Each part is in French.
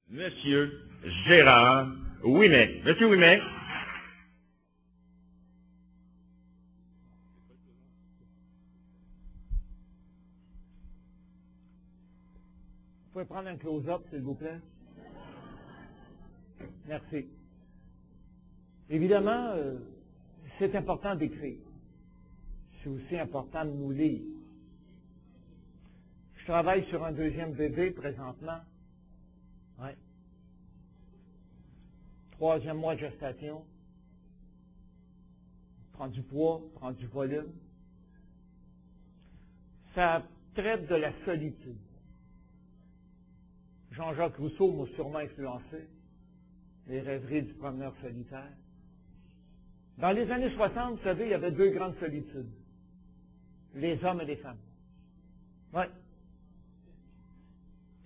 Monsieur Gérard Ouimet. Monsieur Ouimet. Vous pouvez prendre un close-up, s'il vous plaît? Merci. Évidemment, c'est important d'écrire. C'est aussi important de nous lire. Je travaille sur un deuxième bébé présentement. Oui. 3e mois de gestation. Prend du poids, prend du volume. Ça traite de la solitude. Jean-Jacques Rousseau m'a sûrement influencé. Les rêveries du promeneur solitaire. Dans les années 60, vous savez, il y avait 2 grandes solitudes. Les hommes et les femmes. Oui.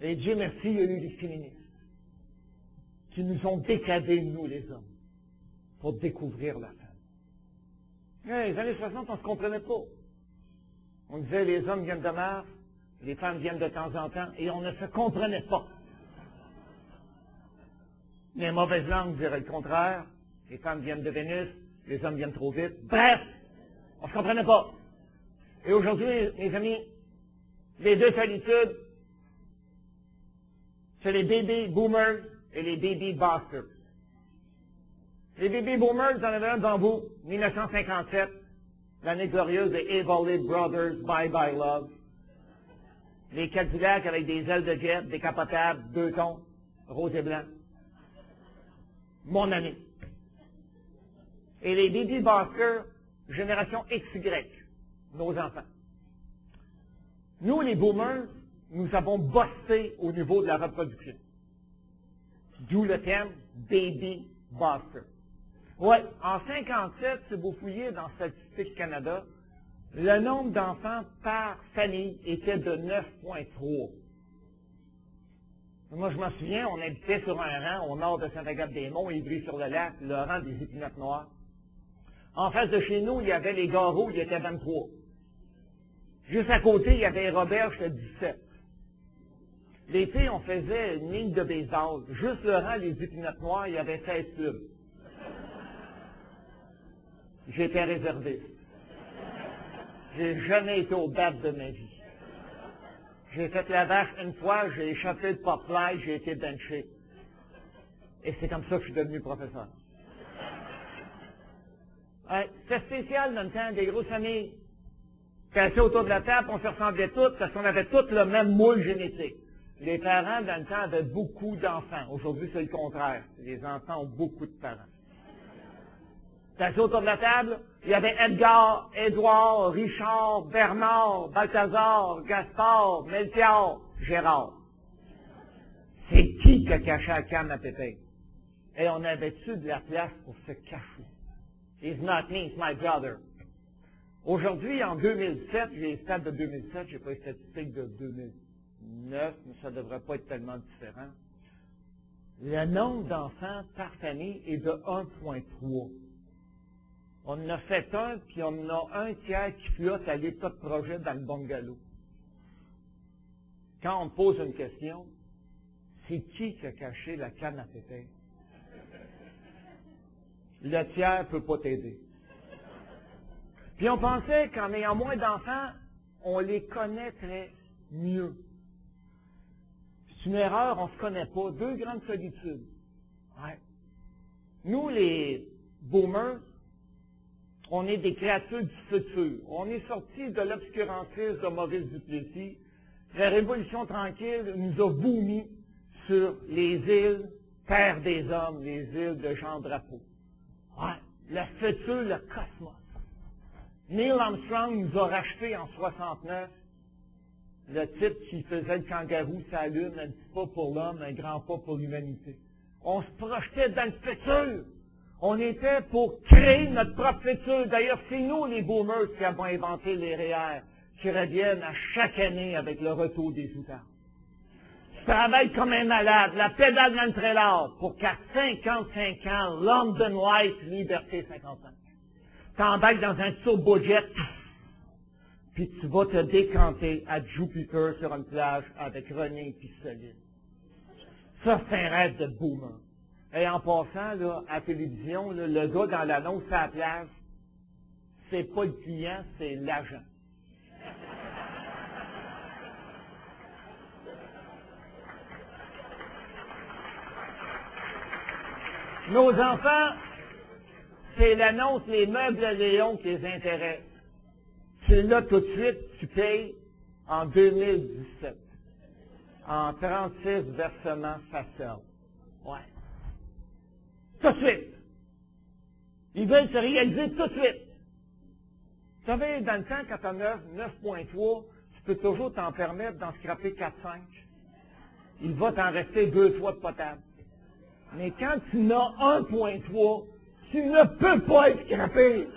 Et Dieu merci, il y a eu les féministes qui nous ont décadés, nous les hommes, pour découvrir la femme. Les années 60, on ne se comprenait pas. On disait les hommes viennent de Mars, les femmes viennent de temps en temps, et on ne se comprenait pas. Les mauvaises langues diraient le contraire. Les femmes viennent de Vénus, les hommes viennent trop vite. Bref, on ne se comprenait pas. Et aujourd'hui, mes amis, les 2 solitudes, c'est les baby boomers et les baby busters. Les baby boomers, vous en avez un devant vous, 1957, l'année glorieuse des Everly Brothers, Bye Bye Love. Les Cadillacs avec des ailes de jet, décapotables, 2 tons, rose et blanc. Mon année. Et les baby busters, génération XY, nos enfants. Nous, les boomers, nous avons bossé au niveau de la reproduction. D'où le thème Baby Buster. Oui, en 57, si vous fouillez dans Statistique Canada, le nombre d'enfants par famille était de 9,3. Moi, je m'en souviens, on habitait sur un rang au nord de Saint-Agathe-des-Monts, Ivry-sur-le-Lac, le rang des Épinottes Noirs. En face de chez nous, il y avait les Garreaux, il y était 23. Juste à côté, il y avait Robert, j'étais 17. L'été, on faisait une ligne de baseball. Juste le rang des Épinottes Noires, il y avait 16 clubs. J'étais réserviste. J'ai jamais été au bat de ma vie. J'ai fait la vache une fois, j'ai échappé de pop-fly, j'ai été benché. Et c'est comme ça que je suis devenu professeur. C'était spécial dans le temps, des grosses familles. Puis assis autour de la table, on se ressemblait tous parce qu'on avait tous le même moule génétique. Les parents, dans le temps, avaient beaucoup d'enfants. Aujourd'hui, c'est le contraire. Les enfants ont beaucoup de parents. Assis autour de la table, il y avait Edgar, Édouard, Richard, Bernard, Balthazar, Gaspard, Melchior, Gérard. C'est qui a caché la canne à Pépin? Et on avait-tu de la place pour se cacher? He's not me, it's my brother. Aujourd'hui, en 2007, j'ai les stats de 2007, j'ai pas les statistiques de 2009, mais ça devrait pas être tellement différent. Le nombre d'enfants par famille est de 1,3. On en a fait un, puis on en a un tiers qui flotte à l'état de projet dans le bungalow. Quand on me pose une question, c'est qui a caché la canne à pépin? Le tiers ne peut pas t'aider. Puis on pensait qu'en ayant moins d'enfants, on les connaîtrait mieux. C'est une erreur, on ne se connaît pas. 2 grandes solitudes. Ouais. Nous, les boomers, on est des créatures du futur. On est sortis de l'obscurantisme de Maurice Duplessis. La Révolution tranquille nous a vomi sur les îles, terre des hommes, les îles de Jean Drapeau. Ouais, le futur, le cosmos. Neil Armstrong nous a racheté en 69 le type qui faisait le kangaroo sur la Lune, un petit pas pour l'homme, un grand pas pour l'humanité. On se projetait dans le futur. On était pour créer notre propre futur. D'ailleurs, c'est nous, les boomers, qui avons inventé les REER, qui reviennent à chaque année avec le retour des outards. Je travaille comme un malade, la pédale dans le trailer, pour qu'à 55 ans, London White, liberté 55. T'embarques dans un turbojet, puis tu vas te décanter à Jupiter sur une plage avec René Pistolet. Ça, c'est un rêve de boomer. Et en passant, là, à la télévision, là, le gars dans l'annonce à la plage, c'est pas le client, c'est l'agent. Nos enfants, c'est l'annonce, les meubles à Léon qui les intéressent. C'est là tout de suite, tu payes en 2017. En 36 versements faciaux. Ouais. Tout de suite. Ils veulent se réaliser tout de suite. Vous savez, dans le temps, quand tu as 9.3, tu peux toujours t'en permettre d'en scraper 4-5. Il va t'en rester 2 fois de potable. Mais quand tu n'as 1.3, tu ne peux pas être scrapé.